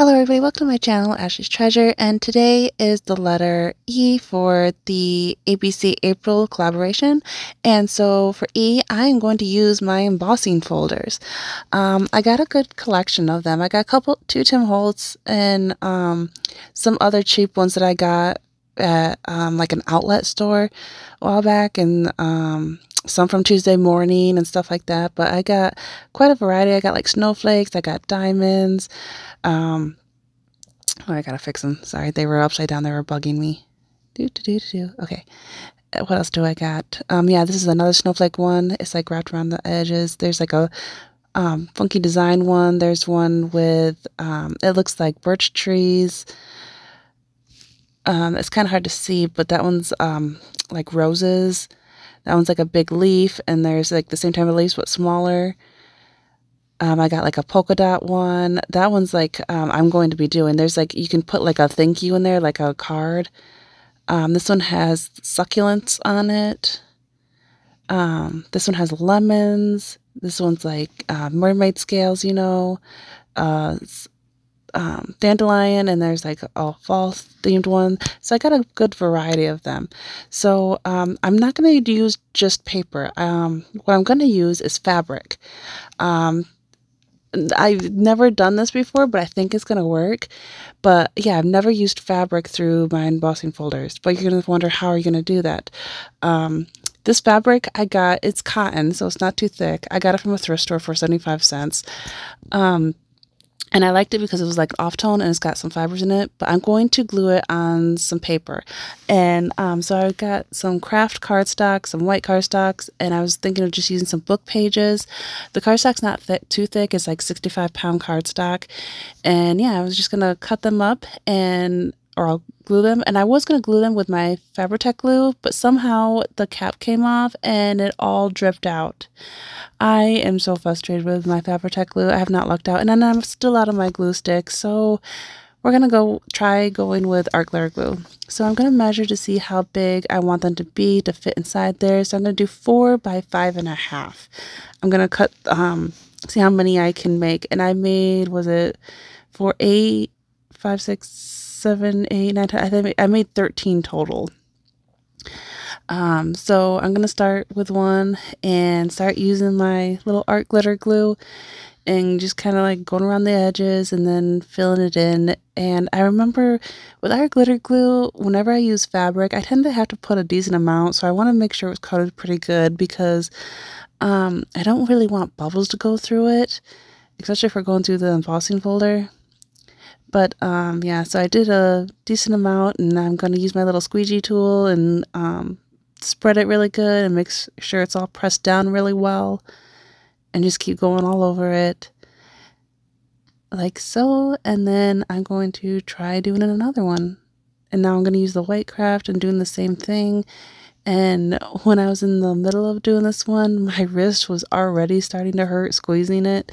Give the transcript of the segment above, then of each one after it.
Hello everybody, welcome to my channel, Ashley's Treasure, and today is the letter E for the ABC April collaboration. And so for E, I am going to use my embossing folders. I got a good collection of them. I got two Tim Holtz and some other cheap ones that I got at like an outlet store a while back, and some from Tuesday Morning and stuff like that. But I got quite a variety. I got like snowflakes, I got diamonds. Oh, I gotta fix them. Sorry, they were upside down. They were bugging me. Okay. What else do I got? Yeah, this is another snowflake one. It's like wrapped around the edges. There's like a funky design one. There's one with it looks like birch trees. It's kind of hard to see, but that one's like roses. That one's like a big leaf, and there's like the same type of leaves but smaller. I got like a polka dot one. That one's like I'm going to be doing. There's like, you can put like a thank you in there, like a card. This one has succulents on it. This one has lemons. This one's like mermaid scales, you know. Dandelion, and there's like a fall themed one. So I got a good variety of them. So I'm not going to use just paper. What I'm going to use is fabric. I've never done this before, but I think it's going to work. But yeah, I've never used fabric through my embossing folders. But you're going to wonder, how are you going to do that? This fabric I got, it's cotton, so it's not too thick. I got it from a thrift store for 75 cents. And I liked it because it was like off-tone and it's got some fibers in it, but I'm going to glue it on some paper. And so I got some craft cardstock, some white cardstocks, and I was thinking of just using some book pages. The cardstock's not too thick. It's like 65-pound cardstock. And yeah, I was just going to cut them up or I'll glue them. And I was going to glue them with my Fabri-Tac glue, but somehow the cap came off and it all dripped out. I am so frustrated with my Fabri-Tac glue. I have not lucked out, and then I'm still out of my glue sticks. So we're going to try going with art glitter glue. So I'm going to measure to see how big I want them to be to fit inside there. So I'm going to do 4 by 5.5. I'm going to cut, see how many I can make. And I made, was it 4, 8, 5, 6, 7, 8, 9, 10, I think I made 13 total. So I'm going to start with one and start using my little art glitter glue and just kind of like going around the edges and then filling it in. And I remember with art glitter glue, whenever I use fabric, I tend to have to put a decent amount. So I want to make sure it's coated pretty good because I don't really want bubbles to go through it, especially if we're going through the embossing folder. But yeah, so I did a decent amount, and I'm going to use my little squeegee tool and spread it really good and make sure it's all pressed down really well, and just keep going all over it like so. And then I'm going to try doing another one, and now I'm going to use the white craft and doing the same thing. And when I was in the middle of doing this one, my wrist was already starting to hurt squeezing it.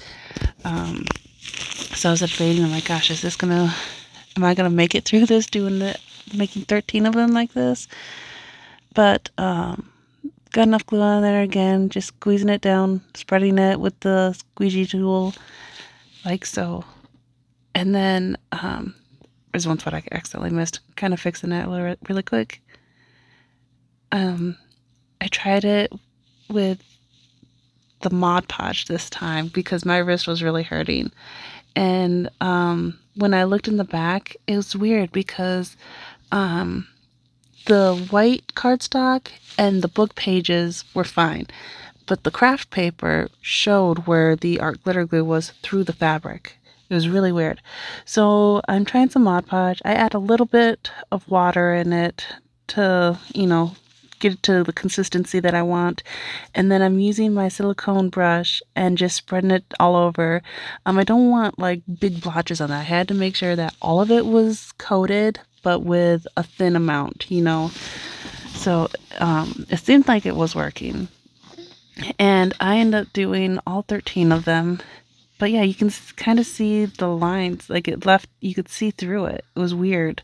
So I was debating, oh my gosh, am I gonna make it through this making 13 of them like this? But got enough glue on there again, just squeezing it down, spreading it with the squeegee tool like so. And then there's one spot I accidentally missed, kind of fixing that really quick. I tried it with the Mod Podge this time because my wrist was really hurting. And when I looked in the back, it was weird because the white cardstock and the book pages were fine, but the craft paper showed where the art glitter glue was through the fabric. It was really weird. So I'm trying some Mod Podge. I add a little bit of water in it to, you know, get it to the consistency that I want. And then I'm using my silicone brush and just spreading it all over. I don't want like big blotches on that. I had to make sure that all of it was coated, but with a thin amount, you know. So it seemed like it was working. And I ended up doing all 13 of them. But yeah, you can kind of see the lines, like you could see through it. It was weird.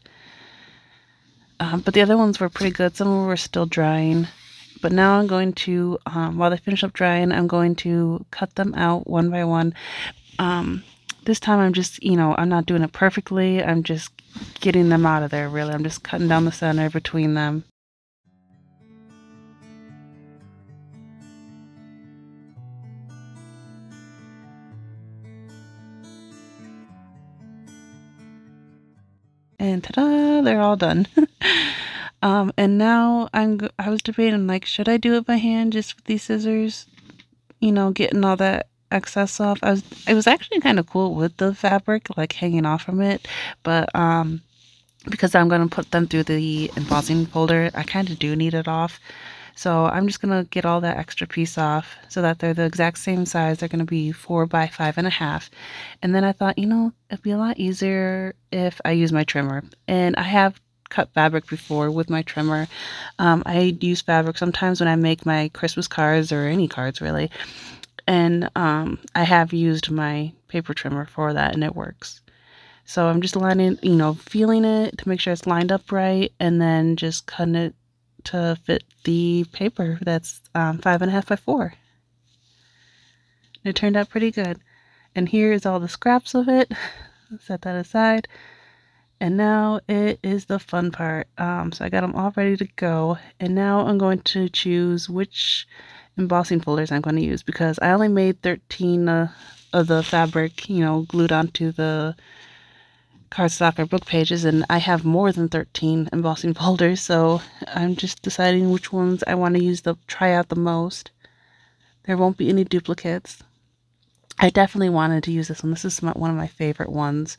But the other ones were pretty good. Some of them were still drying. But now I'm going to, while they finish up drying, I'm going to cut them out one by one. This time I'm just, I'm not doing it perfectly. I'm just getting them out of there, really. I'm just cutting down the center between them. And ta-da, they're all done. And now I was debating, like, should I do it by hand just with these scissors? Getting all that excess off. It was actually kind of cool with the fabric, like, hanging off from it. But, because I'm going to put them through the embossing folder, I kind of do need it off. So I'm just going to get all that extra piece off so that they're the exact same size. They're going to be 4 by 5.5. And then I thought, it'd be a lot easier if I use my trimmer. And I have cut fabric before with my trimmer. I use fabric sometimes when I make my Christmas cards or any cards really. And I have used my paper trimmer for that and it works. So I'm just lining, feeling it to make sure it's lined up right, and then just cutting it to fit the paper that's 5.5 by 4. It turned out pretty good. And here is all the scraps of it. Set that aside. And now it is the fun part. So I got them all ready to go. And now I'm going to choose which embossing folders I'm going to use, because I only made 13 of the fabric, glued onto the cardstock or book pages, and I have more than 13 embossing folders, so I'm just deciding which ones I want to try out the most. There won't be any duplicates. I definitely wanted to use this one. This is one of my favorite ones.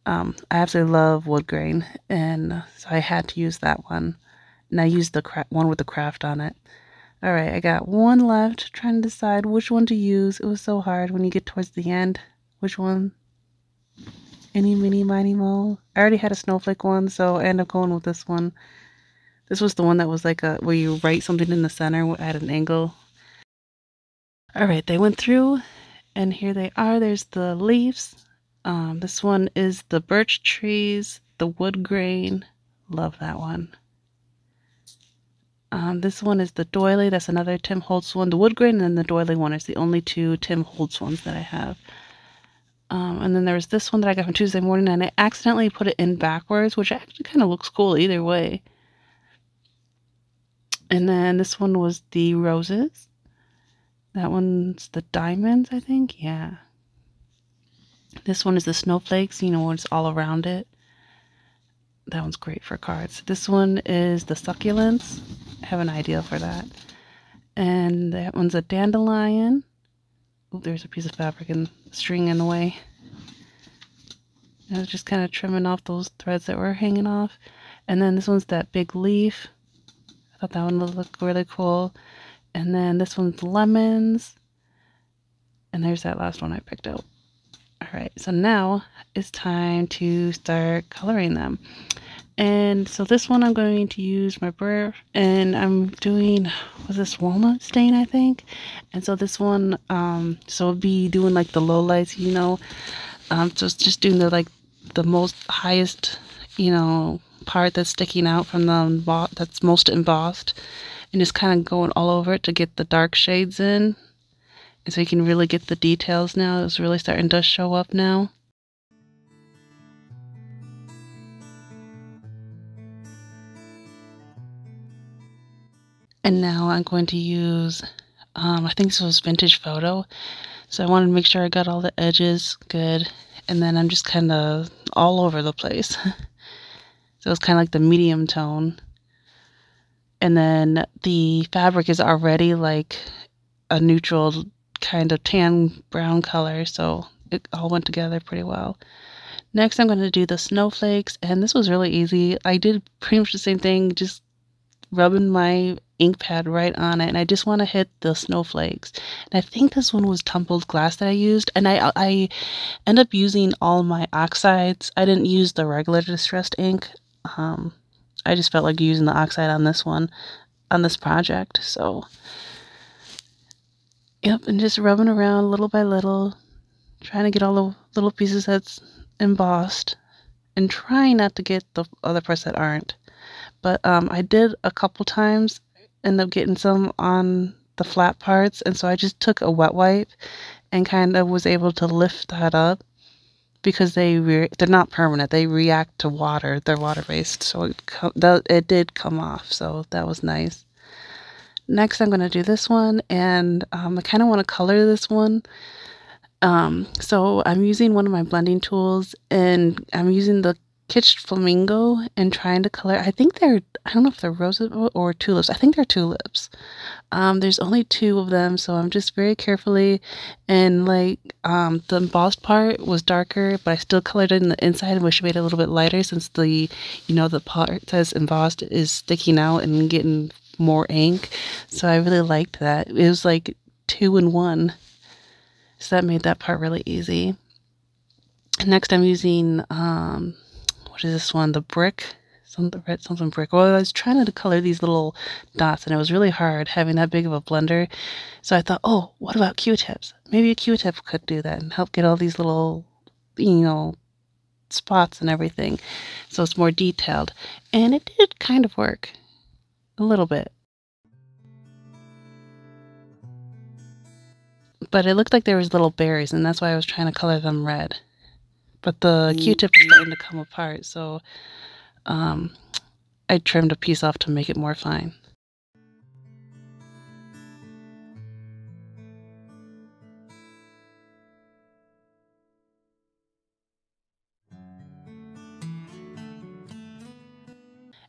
I absolutely love wood grain, and so I had to use that one. And I used the one with the craft on it. Alright, I got one left, trying to decide which one to use. It was so hard when you get towards the end. Which one? Any, mini, miny, mo. I already had a snowflake one, so I ended up going with this one. This was the one that was like where you write something in the center at an angle. Alright, they went through, and here they are. There's the leaves. This one is the birch trees, the wood grain. Love that one. This one is the doily. That's another Tim Holtz one. The wood grain and then the doily one is the only two Tim Holtz ones that I have. And then there was this one that I got from Tuesday morning, and I accidentally put it in backwards, which actually kind of looks cool either way. And then this one was the roses. That one's the diamonds, I think. Yeah. This one is the snowflakes, when it's all around it. That one's great for cards. This one is the succulents. I have an idea for that. And that one's a dandelion. Oh, there's a piece of fabric and string in the way. I was just kind of trimming off those threads that were hanging off. And then this one's that big leaf. I thought that one would look really cool. And then this one's lemons. And there's that last one I picked out. Alright, so now it's time to start coloring them. And so this one I'm going to use my burr, and I'm doing, was this walnut stain, I think? And so this one, so I'll be doing like the low lights, so it's just doing the most highest, part that's sticking out from the that's most embossed, and just kind of going all over it to get the dark shades in. And so you can really get the details now. It's really starting to show up now. And now I'm going to use, I think this was Vintage Photo. So I wanted to make sure I got all the edges good. And then I'm just kind of all over the place. So it's kind of like the medium tone. And then the fabric is already like a neutral kind of tan brown color, so it all went together pretty well. Next I'm going to do the snowflakes, and this was really easy. I did pretty much the same thing, just rubbing my ink pad right on it, and I just want to hit the snowflakes. And I think this one was tumbled glass that I used, and I end up using all my oxides. I didn't use the regular distressed ink. I just felt like using the oxide on this one, on this project, so yep, and just rubbing around little by little, trying to get all the little pieces that's embossed, and trying not to get the other parts that aren't. But I did a couple times end up getting some on the flat parts, and so I just took a wet wipe and kind of was able to lift that up because they're not permanent. They react to water. They're water-based, so it did come off, so that was nice. Next, I'm going to do this one, and I kind of want to color this one. So I'm using one of my blending tools, and I'm using the Kitsch Flamingo and trying to color. I don't know if they're roses or tulips. I think they're tulips. There's only 2 of them, so I'm just very carefully, and like the embossed part was darker, but I still colored it in the inside and wish I made it a little bit lighter, since the part that says embossed is sticking out and getting more ink. So I really liked that. It was like 2 in 1. So that made that part really easy. Next I'm using what is this one? The brick. Something brick. Well, I was trying to color these little dots, and it was really hard having that big of a blender. So I thought, oh, what about Q-tips? Maybe a Q-tip could do that and help get all these little, spots and everything, so it's more detailed. And it did kind of work. A little bit. But it looked like there was little berries, and that's why I was trying to color them red. But the Q-tip is starting to come apart, so I trimmed a piece off to make it more fine.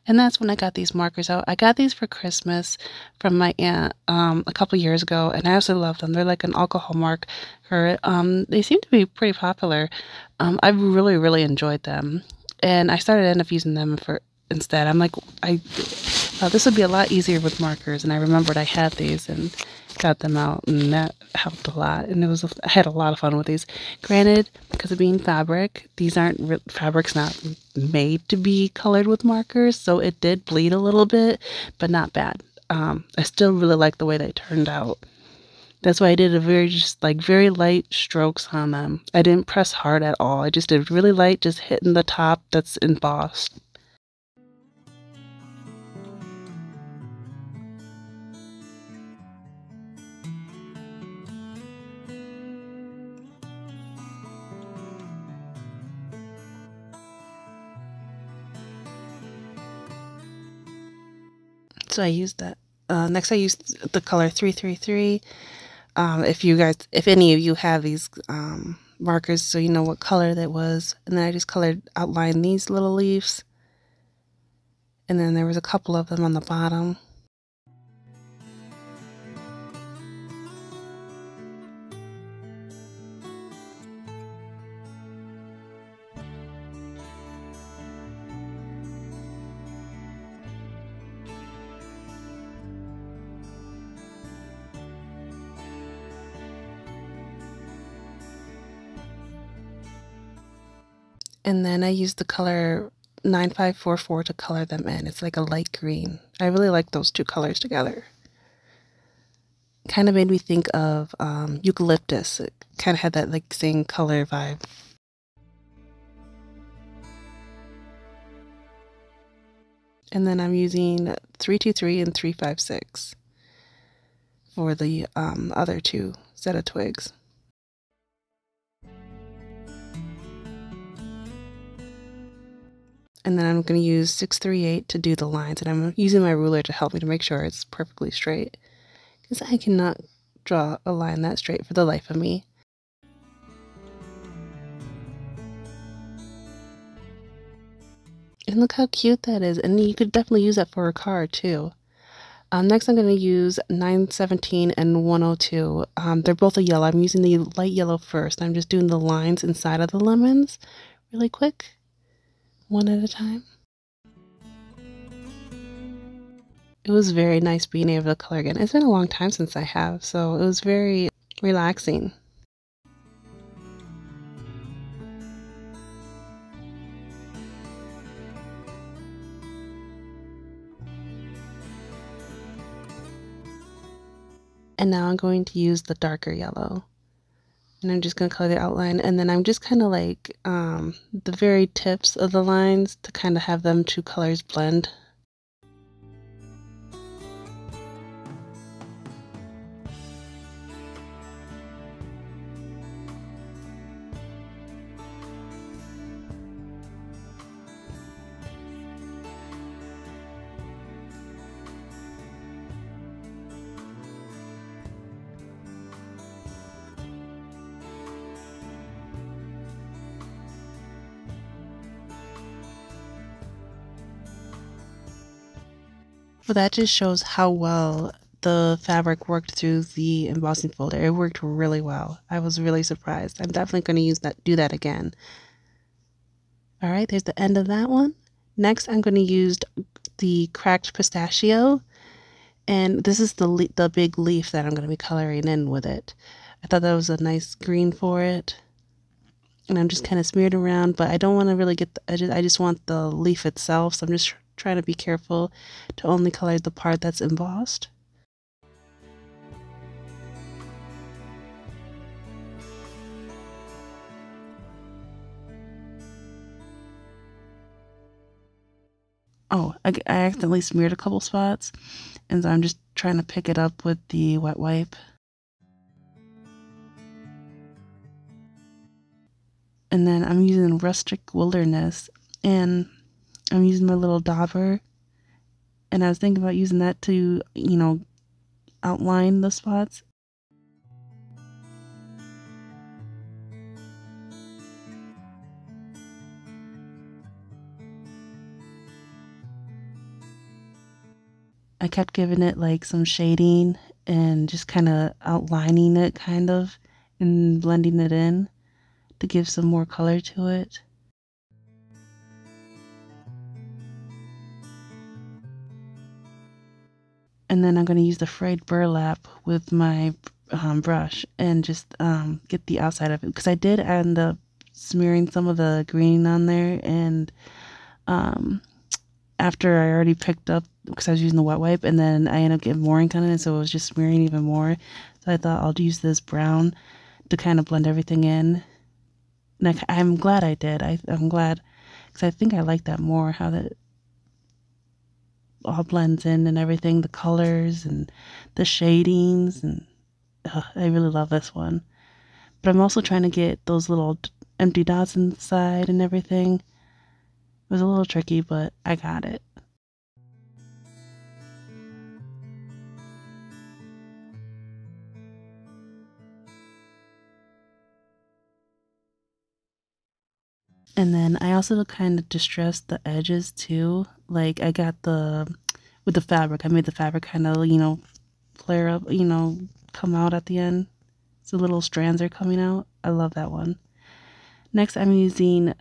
And that's when I got these markers out. I got these for Christmas from my aunt a couple years ago, and I absolutely love them. They're like an alcohol marker. They seem to be pretty popular. I've really, really enjoyed them. And I started to end up using them instead. I'm like, I thought this would be a lot easier with markers, and I remembered I had these and got them out, and that helped a lot. And I had a lot of fun with these. Granted, because of being fabric, these fabric's not made to be colored with markers, so it did bleed a little bit, but not bad. I still really like the way they turned out. That's why I did very light strokes on them. I didn't press hard at all. I just did really light, just hitting the top that's embossed. So I used that. Next I used the color 333. If any of you have these markers, so you know what color that was. And then I just outlined these little leaves. And then there was a couple of them on the bottom. And then I used the color 9544 to color them in. It's like a light green. I really like those 2 colors together. Kind of made me think of eucalyptus. It kind of had that like same color vibe. And then I'm using 323 and 356 for the other 2 set of twigs. And then I'm going to use 638 to do the lines, and I'm using my ruler to help me to make sure it's perfectly straight, because I cannot draw a line that straight for the life of me. And look how cute that is, and you could definitely use that for a card too. Next I'm going to use 917 and 102. They're both a yellow. I'm using the light yellow first. I'm just doing the lines inside of the lemons really quick, one at a time. It was very nice being able to color again. It's been a long time since I have, so it was very relaxing. And now I'm going to use the darker yellow. And I'm just going to color the outline, and then I'm just kind of like the very tips of the lines to kind of have them 2 colors blend. But that just shows how well the fabric worked through the embossing folder. It worked really well. I was really surprised. I'm definitely going to do that again. All right, there's the end of that one. Next, I'm going to use the cracked pistachio, and this is the big leaf that I'm going to be coloring in with it. I thought that was a nice green for it, and I'm just kind of smeared around, but I don't want to really get the edges. I just want the leaf itself, so I'm just trying to be careful to only color the part that's embossed. Oh, I accidentally smeared a couple spots, and so I'm just trying to pick it up with the wet wipe. And then I'm using Rustic Wilderness, and I'm using my little dauber, and I was thinking about using that to, outline the spots. I kept giving it like some shading and just kind of outlining it and blending it in to give some more color to it. And then I'm going to use the frayed burlap with my brush and just get the outside of it, because I did end up smearing some of the green on there, and after I already picked up, because I was using the wet wipe, and then I ended up getting more ink on it, and so it was just smearing even more. So I thought I'll use this brown to kind of blend everything in. And I'm glad I did. I'm glad, because I think I like that more, how that all blends in and everything, the colors and the shadings, and I really love this one. But I'm also trying to get those little empty dots inside and everything. It was a little tricky, but I got it. And then I also kind of distressed the edges too. Like I got with the fabric, I made the fabric kind of, flare up, come out at the end. So little strands are coming out. I love that one. Next, I'm using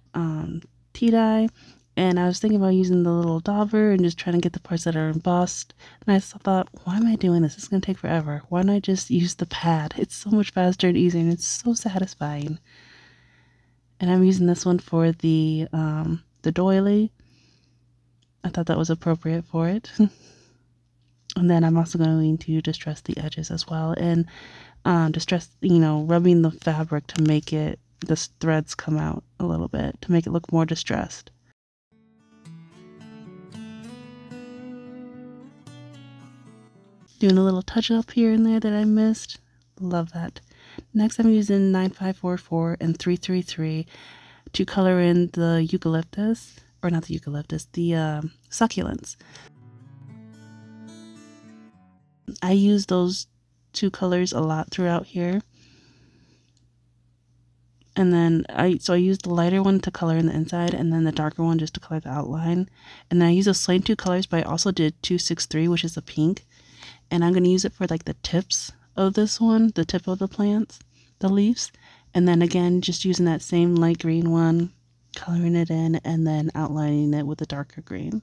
tea dye, and I was thinking about using the little dauber and just trying to get the parts that are embossed. And I thought, why am I doing this? It's going to take forever. Why not just use the pad? It's so much faster and easier, and it's so satisfying. And I'm using this one for the doily. I thought that was appropriate for it. And then I'm also going to distress the edges as well, and distress, rubbing the fabric to make the threads come out a little bit, to make it look more distressed. Doing a little touch up here and there that I missed. Love that. Next, I'm using 9544 and 333 to color in the eucalyptus, or not the eucalyptus, the succulents. I use those two colors a lot throughout here. And then I used the lighter one to color in the inside, and then the darker one just to color the outline. And then I use those same two colors, but I also did 263, which is the pink. And I'm going to use it for like the tips of this one, the tip of the plants, the leaves. And then again, just using that same light green one, coloring it in, and then outlining it with a darker green.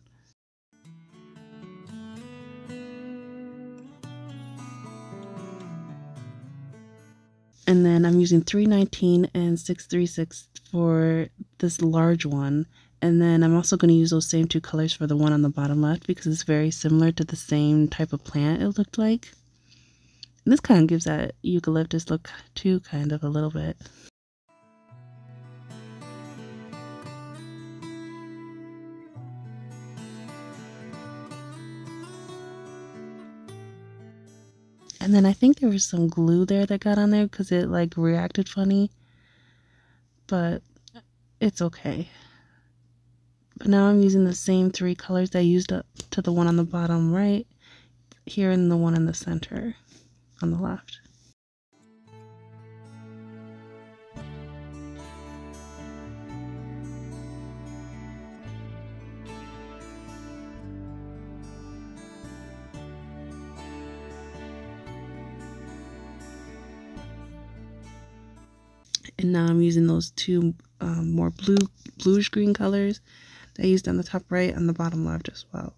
And then I'm using 319 and 636 for this large one. And then I'm also going to use those same two colors for the one on the bottom left, because it's very similar to the same type of plant it looked like. And this kind of gives that eucalyptus look too, kind of a little bit. And then I think there was some glue there that got on there because it like reacted funny, but it's okay. But now I'm using the same three colors that I used up to the one on the bottom right, here, and the one in the center on the left. And now I'm using those two more bluish green colors that I used on the top right and the bottom left as well.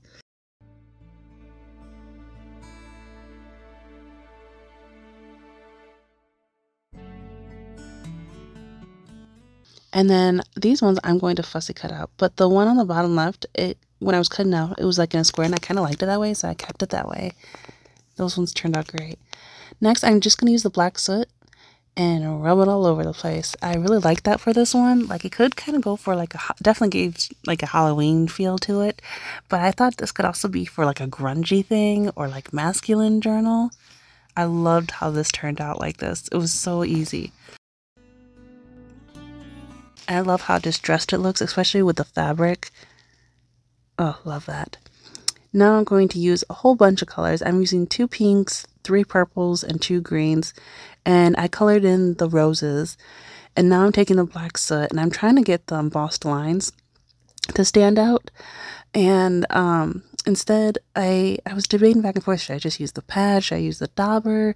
And then these ones I'm going to fussy cut out. But the one on the bottom left, when I was cutting out, it was like in a square, and I kind of liked it that way, so I kept it that way. Those ones turned out great. Next, I'm just going to use the black soot and rub it all over the place. I really like that for this one. Like, it could kind of go for like definitely gave like a Halloween feel to it. But I thought this could also be for like a grungy thing or like masculine journal. I loved how this turned out like this. It was so easy. I love how distressed it looks, especially with the fabric. Oh, love that. Now I'm going to use a whole bunch of colors. I'm using 2 pinks, 3 purples, and 2 greens. And I colored in the roses. And now I'm taking the black soot and I'm trying to get the embossed lines to stand out. And instead, I was debating back and forth. Should I just use the pad? Should I use the dauber?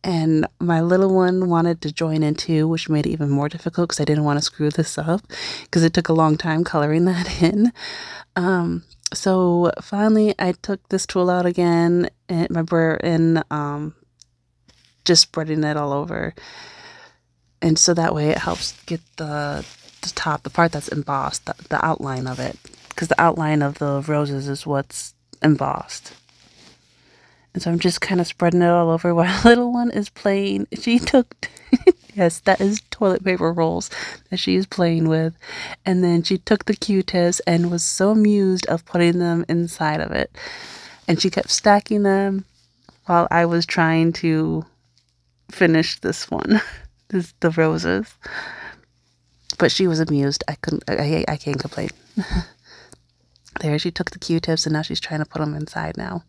And my little one wanted to join in too, which made it even more difficult because I didn't want to screw this up because it took a long time coloring that in. So finally I took this tool out again and just spreading it all over. And so that way it helps get the part that's embossed, the outline of it. Because the outline of the roses is what's embossed. And so I'm just kind of spreading it all over while little one is playing. She took, yes, that is toilet paper rolls that she is playing with. And then she took the Q-tips and was so amused of putting them inside of it. And she kept stacking them while I was trying to finish this one, the roses. But she was amused. I can't complain. There, she took the Q-tips and now she's trying to put them inside now.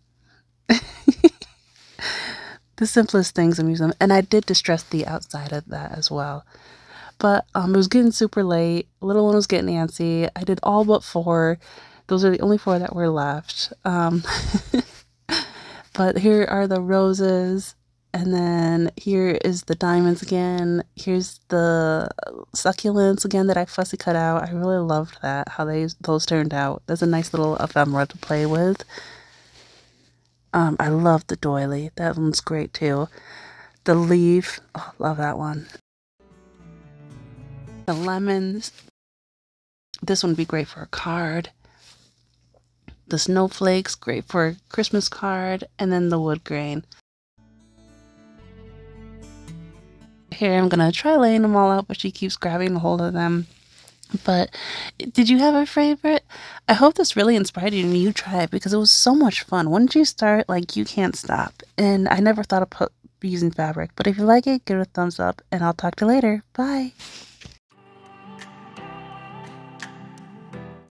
The simplest things I'm using, and I did distress the outside of that as well. But it was getting super late. Little one was getting antsy. I did all but 4. Those are the only 4 that were left. But here are the roses, and then here is the diamonds again. Here's the succulents again that I fussy cut out. I really loved that, how those turned out. There's a nice little ephemera to play with. I love the doily. That one's great too. The leaf. Oh, love that one. The lemons. This one would be great for a card. The snowflakes, great for a Christmas card. And then the wood grain. Here I'm going to try laying them all out, but she keeps grabbing a hold of them. But did you have a favorite? I hope this really inspired you and you try it because it was so much fun. Once you start, like, you can't stop. And I never thought of using fabric. But if you like it, give it a thumbs up and I'll talk to you later. Bye.